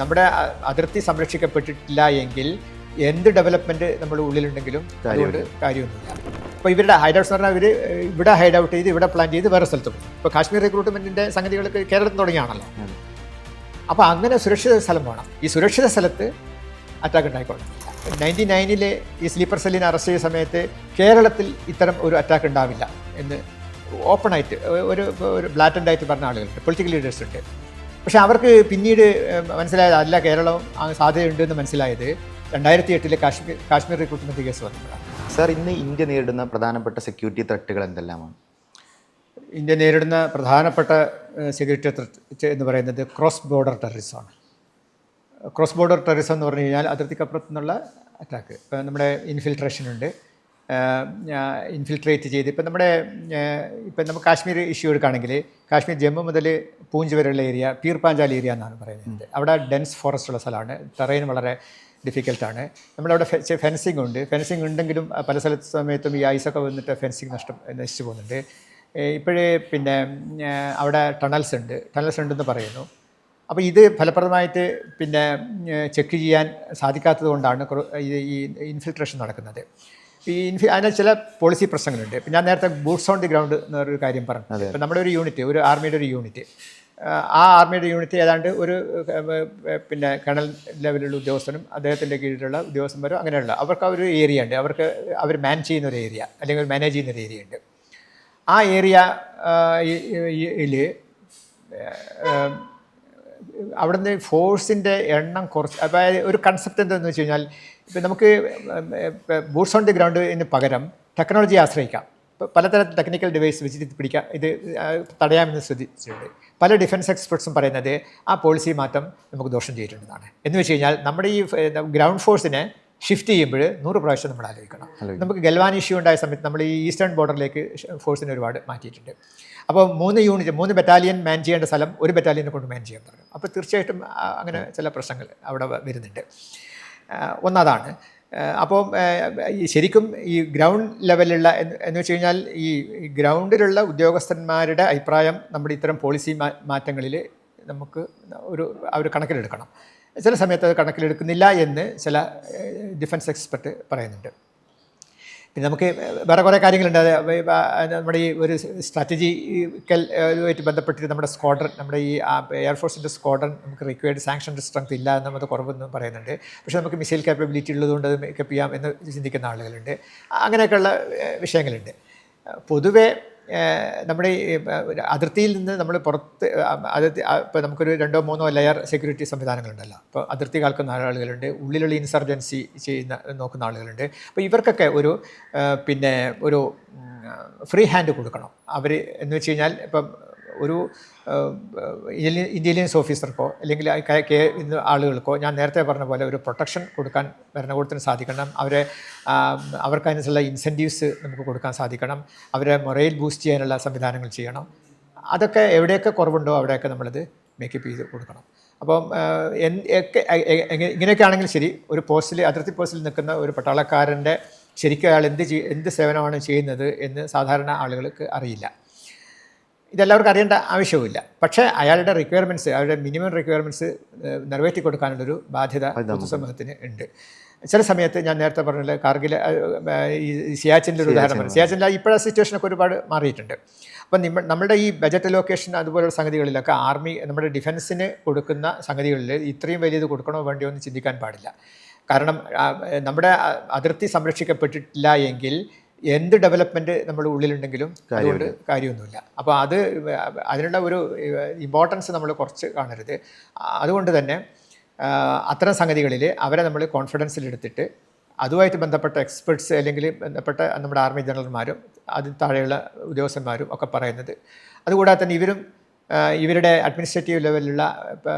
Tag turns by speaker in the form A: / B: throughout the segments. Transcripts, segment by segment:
A: നമ്മുടെ അതിർത്തി സംരക്ഷിക്കപ്പെട്ടിട്ടില്ല എങ്കിൽ എന്ത് ഡെവലപ്മെൻറ്റ് നമ്മുടെ ഉള്ളിലുണ്ടെങ്കിലും അതുകൊണ്ട് കാര്യമൊന്നുമില്ല. ഇപ്പോൾ ഇവരുടെ ഹൈഡ് ഔട്ട്സ് എന്ന് പറഞ്ഞാൽ ഇവർ ഇവിടെ ഹൈഡ് ഔട്ട് ചെയ്ത് ഇവിടെ പ്ലാൻ ചെയ്ത് വേറെ സ്ഥലത്ത് പോകും. ഇപ്പോൾ കാശ്മീർ റിക്രൂട്ട്മെൻറ്റിൻ്റെ സംഗതികൾക്ക് കേരളത്തിൽ തുടങ്ങിയാണല്ലോ. അപ്പോൾ അങ്ങനെ സുരക്ഷിത സ്ഥലം വേണം. ഈ സുരക്ഷിത സ്ഥലത്ത് അറ്റാക്ക് ഉണ്ടായിക്കോളണം. 99 ഈ സ്ലീപ്പർ സെല്ലിനെ അറസ്റ്റ് ചെയ്ത സമയത്ത് കേരളത്തിൽ ഇത്തരം ഒരു അറ്റാക്ക് ഉണ്ടാവില്ല എന്ന് ഓപ്പണായിട്ട് ഒരു ബ്ലാറ്റൻ്റായിട്ട് പറഞ്ഞ ആളുകളുണ്ട്, പൊളിറ്റിക്കൽ ലീഡേഴ്സ് ഉണ്ട്. പക്ഷേ അവർക്ക് പിന്നീട് മനസ്സിലായത് അല്ല, കേരളം സാധ്യതയുണ്ടെന്ന് മനസ്സിലായത് 2008 കാശ്മീർ റിക്രൂട്ട്മെൻറ്റ് കേസ് വന്നപ്പോഴാണ്.
B: സാർ, ഇന്ന് ഇന്ത്യ നേരിടുന്ന പ്രധാനപ്പെട്ട സെക്യൂരിറ്റി ത്രെട്ടുകൾ എന്തെല്ലാമാണ്?
A: ഇന്ത്യ നേരിടുന്ന പ്രധാനപ്പെട്ട സെക്യൂരിറ്റി ത്രെറ്റ് എന്ന് പറയുന്നത് ക്രോസ് ബോർഡർ ടെററിസമാണ്. ക്രോസ് ബോർഡർ ടെററിസം എന്ന് പറഞ്ഞു കഴിഞ്ഞാൽ അതിർത്തിക്കപ്പുറത്തു നിന്നുള്ള അറ്റാക്ക്. ഇപ്പോൾ നമ്മുടെ ഇൻഫിൽട്രേഷനുണ്ട്, ഇൻഫിൽട്രേറ്റ് ചെയ്ത് ഇപ്പം നമുക്ക് കാശ്മീർ ഇഷ്യൂ എടുക്കുകയാണെങ്കിൽ കാശ്മീർ ജമ്മു മുതൽ പൂഞ്ച് വരെയുള്ള ഏരിയ പീർ പാഞ്ചാൽ ഏരിയ എന്നാണ് പറയുന്നത്. അവിടെ ഡെൻസ് ഫോറസ്റ്റ് ഉള്ള സ്ഥലമാണ്, ടെറൈൻ വളരെ ഡിഫിക്കൽട്ടാണ്. നമ്മളവിടെ ഫെൻസിങ് ഉണ്ട്. ഫെൻസിങ് ഉണ്ടെങ്കിലും പല സമയത്തും ഈ ഐസൊക്കെ വന്നിട്ട് ഫെൻസിങ് നശിച്ചു പോകുന്നുണ്ട്. ഇപ്പോഴേ അവിടെ ടണൽസ് ഉണ്ടെന്ന് പറയുന്നു. അപ്പോൾ ഇത് ഫലപ്രദമായിട്ട് ചെക്ക് ചെയ്യാൻ സാധിക്കാത്തത് കൊണ്ടാണ് ഈ ഇൻഫിൽട്രേഷൻ നടക്കുന്നത്. അതിന് ചില പോളിസി പ്രശ്നങ്ങളുണ്ട്. ഇപ്പം ഞാൻ നേരത്തെ ബൂട്ട്സ് ഓൺ ദി ഗ്രൗണ്ട് എന്നൊരു കാര്യം പറഞ്ഞു. ഇപ്പം നമ്മുടെ ഒരു യൂണിറ്റ്, ഒരു ആർമിയുടെ ഒരു യൂണിറ്റ്, ആ ആർമിയുടെ യൂണിറ്റ് ഏതാണ്ട് ഒരു കേണൽ ലെവലുള്ള ഉദ്യോഗസ്ഥനും അദ്ദേഹത്തിൻ്റെ കീഴിലുള്ള ഉദ്യോഗസ്ഥന്മാരും അങ്ങനെയുള്ള അവർക്ക് ഒരു ഏരിയ ഉണ്ട്. അവർ മാൻ ചെയ്യുന്ന ഒരു ഏരിയ അല്ലെങ്കിൽ മാനേജ് ചെയ്യുന്ന ഒരു ഏരിയ ഉണ്ട്. ആ ഏരിയയിൽ അവിടുന്ന് ഫോഴ്സിൻ്റെ എണ്ണം കുറച്ച്, അതായത് ഒരു കൺസെപ്റ്റ് എന്താണെന്ന് വെച്ച് കഴിഞ്ഞാൽ ഇപ്പം നമുക്ക് ബൂട്ട്സ് ഓൺ ദി ഗ്രൗണ്ടിന് പകരം ടെക്നോളജിയെ ആശ്രയിക്കാം. ഇപ്പോൾ പലതരത്തിൽ ടെക്നിക്കൽ ഡിവൈസ് വെച്ചിട്ട് ഇത് തടയാമെന്ന് ശ്രദ്ധിച്ചിട്ടുണ്ട്. പല ഡിഫൻസ് എക്സ്പെർട്സും പറയുന്നത് ആ പോളിസി മാറ്റം നമുക്ക് ദോഷം ചെയ്തിട്ടുണ്ടെന്നാണ്. എന്ന് വെച്ച് കഴിഞ്ഞാൽ നമ്മുടെ ഈ ഗ്രൗണ്ട് ഫോഴ്സിനെ ഷിഫ്റ്റ് ചെയ്യുമ്പോൾ 100 പ്രാവശ്യം നമ്മൾ ആലോചിക്കണം. നമുക്ക് ഗൽവാൻ ഇഷ്യൂ ഉണ്ടായ സമയത്ത് നമ്മൾ ഈ ഈസ്റ്റേൺ ബോർഡറിലേക്ക് ഫോഴ്സിനെ ഒരുപാട് മാറ്റിയിട്ടുണ്ട്. അപ്പോൾ 3 ബറ്റാലിയൻ മാൻ ചെയ്യേണ്ട സ്ഥലം 1 ബറ്റാലിയനെ കൊണ്ട് മാൻ ചെയ്യാൻ തുടങ്ങും. അപ്പോൾ തീർച്ചയായിട്ടും അങ്ങനെ ചില പ്രശ്നങ്ങൾ അവിടെ വരുന്നുണ്ട്. ഒന്നതാണ്. അപ്പോൾ ശരിക്കും ഈ ഗ്രൗണ്ട് ലെവലിലുള്ള എന്ന് വെച്ച് കഴിഞ്ഞാൽ ഈ ഗ്രൗണ്ടിലുള്ള ഉദ്യോഗസ്ഥന്മാരുടെ അഭിപ്രായം നമ്മുടെ ഇത്തരം പോളിസി മാറ്റങ്ങളിൽ നമുക്ക് അവർ കണക്കിലെടുക്കണം. ചില സമയത്ത് അത് കണക്കിലെടുക്കുന്നില്ല എന്ന് ചില ഡിഫൻസ് എക്സ്പെർട്ട് പറയുന്നുണ്ട്. പിന്നെ നമുക്ക് വേറെ കുറേ കാര്യങ്ങളുണ്ട്. നമ്മുടെ ഈ ഒരു സ്ട്രാറ്റജിക്കലുമായിട്ട് ബന്ധപ്പെട്ടിട്ട് നമ്മുടെ സ്ക്വാഡ്രൺ, നമ്മുടെ ഈ എയർഫോഴ്സിൻ്റെ സ്ക്വാഡ്രൺ നമുക്ക് റിക്വയർഡ് സാങ്ഷൻഡ് സ്ട്രെങ്ത് ഇല്ല എന്നും അത് കുറവെന്നും പറയുന്നുണ്ട്. പക്ഷേ നമുക്ക് മിസൈൽ കാപ്പബിലിറ്റി ഉള്ളതുകൊണ്ട് അത് മേക്കപ്പ് ചെയ്യാം എന്ന് ചിന്തിക്കുന്ന ആളുകളുണ്ട്. അങ്ങനെയൊക്കെയുള്ള വിഷയങ്ങളുണ്ട്. പൊതുവെ നമ്മുടെ ഈ അതിർത്തിയിൽ നിന്ന് നമ്മൾ പുറത്ത് ഇപ്പോൾ നമുക്കൊരു 2-3 ലെയർ സെക്യൂരിറ്റി സംവിധാനങ്ങളുണ്ടല്ലോ. ഇപ്പോൾ അതിർത്തി കാക്കുന്ന ആളുകളുണ്ട്, ഉള്ളിലുള്ള ഇൻസർജൻസി നോക്കുന്ന ആളുകളുണ്ട്. അപ്പോൾ ഇവർക്കൊക്കെ ഒരു ഫ്രീ ഹാൻഡ് കൊടുക്കണം. അവർ എന്ന് വെച്ച് കഴിഞ്ഞാൽ ഇപ്പം ഒരു ഇന്റലിജൻസ് ഓഫീസർക്കോ അല്ലെങ്കിൽ ആളുകൾക്കോ ഞാൻ നേരത്തെ പറഞ്ഞ പോലെ ഒരു പ്രൊട്ടക്ഷൻ കൊടുക്കാൻ ഭരണകൂടത്തിന് സാധിക്കണം. അവർക്കതിനുള്ള ഇൻസെൻറ്റീവ്സ് നമുക്ക് കൊടുക്കാൻ സാധിക്കണം. അവരെ മൊറയിൽ ബൂസ്റ്റ് ചെയ്യാനുള്ള സംവിധാനങ്ങൾ ചെയ്യണം. അതൊക്കെ എവിടെയൊക്കെ കുറവുണ്ടോ അവിടെയൊക്കെ നമ്മളത് മേക്കപ്പ് ചെയ്ത് കൊടുക്കണം. അപ്പം ഇങ്ങനെയൊക്കെ ആണെങ്കിൽ ശരി, ഒരു അതിർത്തി പോസ്റ്റിൽ നിൽക്കുന്ന ഒരു പട്ടാളക്കാരൻ്റെ ശരിക്കും അയാൾ എന്ത് സേവനമാണ് ചെയ്യുന്നത് എന്ന് സാധാരണ ആളുകൾക്ക് അറിയില്ല. ഇതെല്ലാവർക്കും അറിയേണ്ട ആവശ്യവുമില്ല. പക്ഷേ അയാളുടെ റിക്വയർമെൻറ്റ്സ്, അവരുടെ മിനിമം റിക്വയർമെൻറ്റ്സ് നിറവേറ്റി കൊടുക്കാനുള്ളൊരു ബാധ്യത പൊതുസമൂഹത്തിന് ഉണ്ട്. ചില സമയത്ത് ഞാൻ നേരത്തെ പറഞ്ഞ കാർഗിൽ, ഈ സിയാച്ചിൻ്റെ ഒരു ഉദാഹരണം പറഞ്ഞു. സിയാച്ചിൻ്റെ ഇപ്പോഴത്തെ സിറ്റുവേഷനൊക്കെ ഒരുപാട് മാറിയിട്ടുണ്ട്. അപ്പം നമ്മുടെ ഈ ബജറ്റ് അലോക്കേഷൻ അതുപോലുള്ള സംഗതികളിലൊക്കെ ആർമി നമ്മുടെ ഡിഫൻസിന് കൊടുക്കുന്ന സംഗതികളിൽ ഇത്രയും വലിയത് കൊടുക്കണോ വേണ്ടിയോ എന്ന് ചിന്തിക്കാൻ പാടില്ല. കാരണം നമ്മുടെ അതിർത്തി സംരക്ഷിക്കപ്പെട്ടിട്ടില്ല എങ്കിൽ എന്ത് ഡെവലപ്മെൻറ്റ് നമ്മുടെ ഉള്ളിലുണ്ടെങ്കിലും അതുകൊണ്ട് കാര്യമൊന്നുമില്ല. അപ്പോൾ അതിനുള്ള ഒരു ഇമ്പോർട്ടൻസ് നമ്മൾ കുറച്ച് കാണരുത്. അതുകൊണ്ട് തന്നെ അത്തരം സംഗതികളിൽ അവരെ നമ്മൾ കോൺഫിഡൻസിലെടുത്തിട്ട് അതുമായിട്ട് ബന്ധപ്പെട്ട എക്സ്പെർട്സ് അല്ലെങ്കിൽ ബന്ധപ്പെട്ട നമ്മുടെ ആർമി ജനറൽമാരും അതിന് താഴെയുള്ള ഉദ്യോഗസ്ഥന്മാരും ഒക്കെ പറയുന്നത്, അതുകൂടാതെ തന്നെ ഇവരുടെ അഡ്മിനിസ്ട്രേറ്റീവ് ലെവലിലുള്ള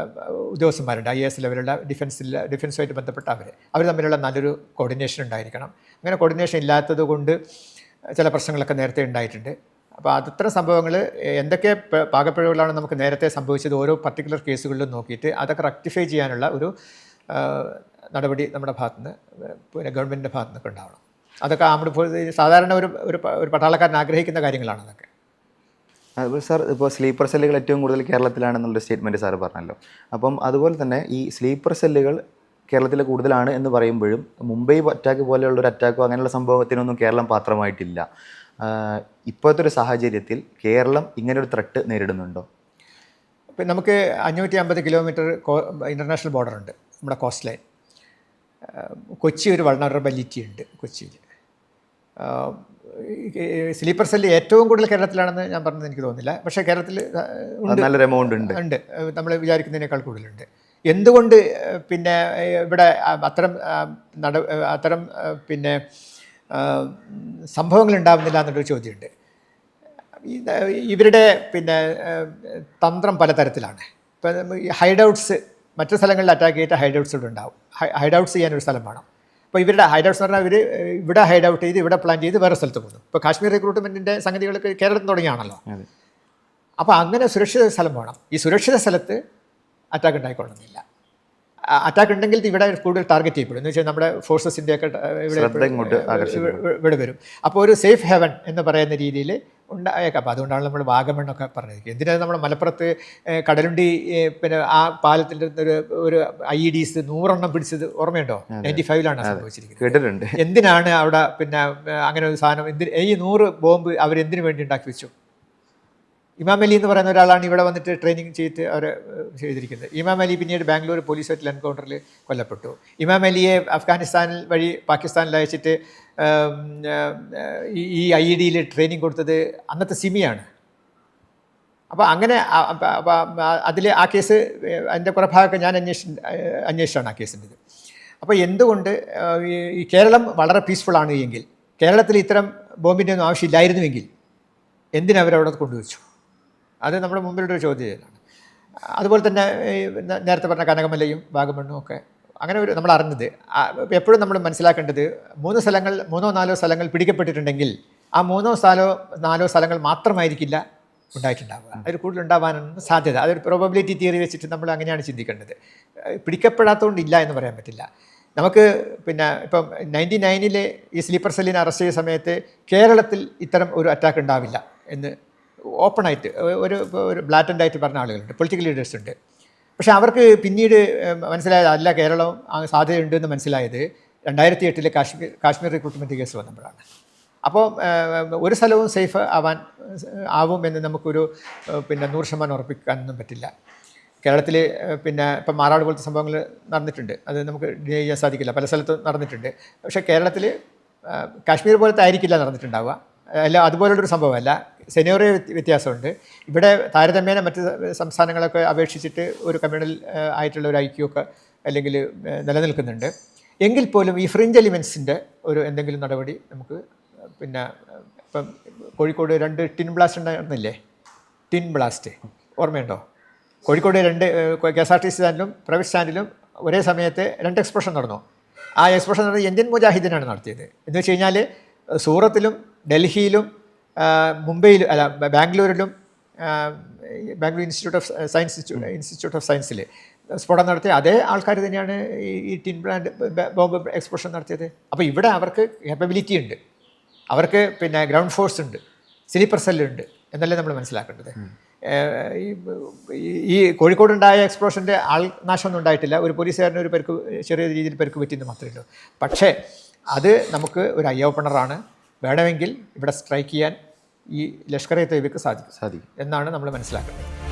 A: ഉദ്യോഗസ്ഥന്മാരുണ്ട്, IAS ലെവലുള്ള ഡിഫൻസുമായിട്ട് ബന്ധപ്പെട്ട അവർ തമ്മിലുള്ള നല്ലൊരു കോർഡിനേഷൻ ഉണ്ടായിരിക്കണം. അങ്ങനെ കോർഡിനേഷൻ ഇല്ലാത്തത് കൊണ്ട് ചില പ്രശ്നങ്ങളൊക്കെ നേരത്തെ ഉണ്ടായിട്ടുണ്ട്. അപ്പോൾ അത്തരം സംഭവങ്ങൾ എന്തൊക്കെ പാകപ്പിഴവുകളാണ് നമുക്ക് നേരത്തെ സംഭവിച്ചത് ഓരോ പർട്ടിക്കുലർ കേസുകളിലും നോക്കിയിട്ട് അതൊക്കെ റെക്ടിഫൈ ചെയ്യാനുള്ള ഒരു നടപടി നമ്മുടെ ഭാഗത്തുനിന്ന് ഗവൺമെൻറ്റിൻ്റെ ഭാഗത്തുനിന്നൊക്കെ ഉണ്ടാവണം. അതൊക്കെ സാധാരണ ഒരു പട്ടാളക്കാരൻ ആഗ്രഹിക്കുന്ന കാര്യങ്ങളാണ് അതൊക്കെ.
B: അതുപോലെ സാർ ഇപ്പോൾ സ്ലീപ്പർ സെല്ലുകൾ ഏറ്റവും കൂടുതൽ കേരളത്തിലാണെന്നുള്ളൊരു സ്റ്റേറ്റ്മെൻറ്റ് സാർ പറഞ്ഞല്ലോ. അപ്പം അതുപോലെ തന്നെ ഈ സ്ലീപ്പർ സെല്ലുകൾ കേരളത്തിൽ കൂടുതലാണ് എന്ന് പറയുമ്പോഴും മുംബൈ അറ്റാക്ക് പോലെയുള്ളൊരു അറ്റാക്കോ അങ്ങനെയുള്ള സംഭവത്തിനൊന്നും കേരളം പാത്രമായിട്ടില്ല. ഇപ്പോഴത്തെ ഒരു സാഹചര്യത്തിൽ കേരളം ഇങ്ങനൊരു ത്രെട്ട് നേരിടുന്നുണ്ടോ?
A: ഇപ്പം നമുക്ക് 550 കിലോമീറ്റർ ഇൻ്റർനാഷണൽ ബോർഡർ ഉണ്ട് നമ്മുടെ കോസ്റ്റ് ലൈൻ. കൊച്ചി ഒരു വൾണറബിലിറ്റി ഉണ്ട് കൊച്ചിയിൽ. സ്ലീപ്പർ സെല്ല് ഏറ്റവും കൂടുതൽ കേരളത്തിലാണെന്ന് ഞാൻ പറഞ്ഞത് എനിക്ക് തോന്നുന്നില്ല. പക്ഷേ കേരളത്തിൽ
B: നല്ലൊരു എമൗണ്ട് ഉണ്ട്
A: നമ്മൾ വിചാരിക്കുന്നതിനേക്കാൾ കൂടുതലുണ്ട്. എന്തുകൊണ്ട് പിന്നെ ഇവിടെ അത്തരം പിന്നെ സംഭവങ്ങൾ ഉണ്ടാവുന്നില്ല എന്നുള്ളൊരു ചോദ്യമുണ്ട്. ഇവരുടെ പിന്നെ തന്ത്രം പലതരത്തിലാണ്. ഇപ്പം ഈ ഹൈഡൗട്ട്സ് മറ്റു സ്ഥലങ്ങളിൽ അറ്റാക്ക് ചെയ്തിട്ട് ഹൈഡൗട്ട്സ് ഇവിടെ ഉണ്ടാവും. ഹൈഡൗട്ട്സ് ചെയ്യാനൊരു സ്ഥലം വേണം. അപ്പോൾ ഇവരുടെ ഹൈഡൗട്ട്സ് എന്ന് പറഞ്ഞാൽ ഇവർ ഇവിടെ ഹൈഡൗട്ട് ചെയ്ത് ഇവിടെ പ്ലാൻ ചെയ്ത് വേറെ സ്ഥലത്ത് പോകുന്നു. ഇപ്പോൾ കാശ്മീർ റിക്രൂട്ട്മെൻറ്റിൻ്റെ സംഗതികളൊക്കെ കേരളത്തിൽ തുടങ്ങിയാണല്ലോ. അപ്പോൾ അങ്ങനെ സുരക്ഷിത സ്ഥലം വേണം. ഈ സുരക്ഷിത സ്ഥലത്ത് അറ്റാക്ക് ഉണ്ടായിക്കൊള്ളുന്നില്ല. അറ്റാക്ക് ഉണ്ടെങ്കിൽ ഇവിടെ കൂടുതൽ ടാർഗറ്റ് ചെയ്യപ്പെടും. എന്ന് വെച്ചാൽ നമ്മുടെ ഫോഴ്സസിൻ്റെ ഒക്കെ ഇവിടെ വരും. അപ്പോൾ ഒരു സേഫ് ഹെവൻ എന്ന് പറയുന്ന രീതിയിൽ ഉണ്ടായേക്കാം. അപ്പോൾ അതുകൊണ്ടാണ് നമ്മൾ വാഗമണ്ണൊക്കെ പറഞ്ഞത്. എന്തിനാണ് നമ്മുടെ മലപ്പുറത്ത് കടലുണ്ടി പിന്നെ ആ പാലത്തിൻ്റെ ഒരു IEDs 100 പിടിച്ചത് ഓർമ്മയുണ്ടോ? 95 സംഭവിച്ചിരിക്കുന്നത്.
B: കേട്ടിട്ടുണ്ട്.
A: എന്തിനാണ് അവിടെ പിന്നെ അങ്ങനെ ഒരു സാധനം ഈ 100 ബോംബ് അവരെന്തിനു വേണ്ടി ഉണ്ടാക്കി വെച്ചു? ഇമാം അലി എന്ന് പറയുന്ന ഒരാളാണ് ഇവിടെ വന്നിട്ട് ട്രെയിനിങ് ചെയ്തിട്ട് അവർ ചെയ്തിരിക്കുന്നത്. ഇമാം അലി പിന്നീട് ബാംഗ്ലൂർ പോലീസായിട്ടുള്ള എൻകൗണ്ടറിൽ കൊല്ലപ്പെട്ടു. ഇമാം അലിയെ അഫ്ഗാനിസ്ഥാനിൽ വഴി പാകിസ്ഥാനിൽ അയച്ചിട്ട് ഈ IEDയിൽ ട്രെയിനിങ് കൊടുത്തത് അന്നത്തെ സിമിയാണ്. അപ്പോൾ അങ്ങനെ അതിൽ ആ കേസ് അതിൻ്റെ കുറേ ഭാഗമൊക്കെ ഞാൻ അന്വേഷിച്ചാണ് ആ കേസിൻ്റെത്. അപ്പോൾ എന്തുകൊണ്ട് ഈ കേരളം വളരെ പീസ്ഫുള്ളാണ് എങ്കിൽ, കേരളത്തിൽ ഇത്തരം ബോംബിൻ്റെ ഒന്നും ആവശ്യമില്ലായിരുന്നുവെങ്കിൽ എന്തിനവരവിടെ കൊണ്ടുവച്ചു? അത് നമ്മുടെ മുമ്പിലൊരു ചോദ്യമാണ്. അതുപോലെ തന്നെ നേരത്തെ പറഞ്ഞ കനകമലയും വാഗമണ്ണും ഒക്കെ അങ്ങനെ ഒരു നമ്മൾ അറിഞ്ഞത് എപ്പോഴും നമ്മൾ മനസ്സിലാക്കേണ്ടത് 3-4 സ്ഥലങ്ങൾ പിടിക്കപ്പെട്ടിട്ടുണ്ടെങ്കിൽ ആ 3-4 സ്ഥലങ്ങൾ മാത്രമായിരിക്കില്ല ഉണ്ടായിട്ടുണ്ടാവുക. അതിൽ കൂടുതൽ ഉണ്ടാവാനാണ് സാധ്യത. അതൊരു പ്രോബബിലിറ്റി തിയറി വെച്ചിട്ട് നമ്മൾ അങ്ങനെയാണ് ചിന്തിക്കേണ്ടത്. പിടിക്കപ്പെടാത്തതുകൊണ്ടില്ല എന്ന് പറയാൻ പറ്റില്ല. നമുക്ക് പിന്നെ ഇപ്പം 99 ഈ സ്ലീപ്പർ സെല്ലിനെ അറസ്റ്റ് ചെയ്ത സമയത്ത് കേരളത്തിൽ ഇത്തരം ഒരു അറ്റാക്ക് ഉണ്ടാവില്ല എന്ന് ഓപ്പണായിട്ട് ഒരു ബ്ലാറ്റൻ്റായിട്ട് പറഞ്ഞ ആളുകളുണ്ട്, പൊളിറ്റിക്കൽ ലീഡേഴ്സ് ഉണ്ട്. പക്ഷേ അവർക്ക് പിന്നീട് മനസ്സിലായത് അല്ല, കേരളം സാധ്യതയുണ്ടെന്ന് മനസ്സിലായത് 2008 കാശ്മീർ റിക്രൂട്ട്മെൻറ്റ് കേസ് വന്നപ്പോഴാണ്. അപ്പോൾ ഒരു സ്ഥലവും സേഫ് ആവും എന്ന് നമുക്കൊരു പിന്നെ 100% ഉറപ്പിക്കാനൊന്നും പറ്റില്ല. കേരളത്തിൽ പിന്നെ ഇപ്പം മാറാട് പോലത്തെ സംഭവങ്ങൾ നടന്നിട്ടുണ്ട്, അത് നമുക്ക് ഡിനൈ ചെയ്യാൻ സാധിക്കില്ല. പല സ്ഥലത്തും നടന്നിട്ടുണ്ട്. പക്ഷേ കേരളത്തിൽ കാശ്മീർ പോലത്തെ ആയിരിക്കില്ല നടന്നിട്ടുണ്ടാവുക. അല്ല, അതുപോലുള്ളൊരു സംഭവമല്ല. സെനോറിയ വ്യത്യാസമുണ്ട്. ഇവിടെ താരതമ്യേന മറ്റ് സംസ്ഥാനങ്ങളൊക്കെ അപേക്ഷിച്ചിട്ട് ഒരു കമ്മ്യൂണൽ ആയിട്ടുള്ള ഒരു ഐക്യമൊക്കെ അല്ലെങ്കിൽ നിലനിൽക്കുന്നുണ്ട്. എങ്കിൽ പോലും ഈ ഫ്രിഞ്ച് എലിമെൻസിൻ്റെ ഒരു എന്തെങ്കിലും നടപടി നമുക്ക് പിന്നെ ഇപ്പം കോഴിക്കോട് 2 ടിൻ ബ്ലാസ്റ്റ് ഉണ്ടായിരുന്നില്ലേ? ടിൻ ബ്ലാസ്റ്റ് ഓർമ്മയുണ്ടോ? കോഴിക്കോട് 2 KSRTC സ്റ്റാൻഡിലും പ്രൈവറ്റ് സ്റ്റാൻഡിലും ഒരേ സമയത്ത് 2 എക്സ്പ്ലോഷൻ നടന്നു. ആ എക്സ്പ്ലോഷൻ നടന്നത് ഇന്ത്യൻ മുജാഹിദീനാണ് നടത്തിയത്. എന്ന് വെച്ച് കഴിഞ്ഞാൽ സൂറത്തിലും ഡൽഹിയിലും മുംബൈയിലും ബാംഗ്ലൂരിലും ബാംഗ്ലൂർ ഇൻസ്റ്റിറ്റ്യൂട്ട് ഓഫ് സയൻസിൽ സ്ഫോടനം നടത്തിയ അതേ ആൾക്കാർ തന്നെയാണ് ഈ ടിൻ ബോംബ് എക്സ്പ്ലോഷൻ നടത്തിയത്. അപ്പോൾ ഇവിടെ അവർക്ക് കേപ്പബിലിറ്റി ഉണ്ട്, അവർക്ക് പിന്നെ ഗ്രൗണ്ട് ഫോഴ്സ് ഉണ്ട്, സ്ലീപ്പർ സെല്ലുണ്ട് എന്നല്ലേ നമ്മൾ മനസ്സിലാക്കേണ്ടത്. ഈ കോഴിക്കോടുണ്ടായ എക്സ്പ്ലോഷൻ്റെ ആൾനാശമൊന്നും ഉണ്ടായിട്ടില്ല. ഒരു പോലീസുകാരന് ഒരു ചെറിയ രീതിയിൽ പെരുക്ക് പറ്റിയെന്ന് മാത്രമേ ഉള്ളൂ. പക്ഷേ അത് നമുക്ക് ഒരു ഐ ഓപ്പണറാണ്. വേണമെങ്കിൽ ഇവിടെ സ്ട്രൈക്ക് ചെയ്യാൻ ഈ ലഷ്കർ-ഇ-തൊയ്ബയ്ക്ക് സാധിക്കും എന്നാണ് നമ്മൾ മനസ്സിലാക്കുന്നത്.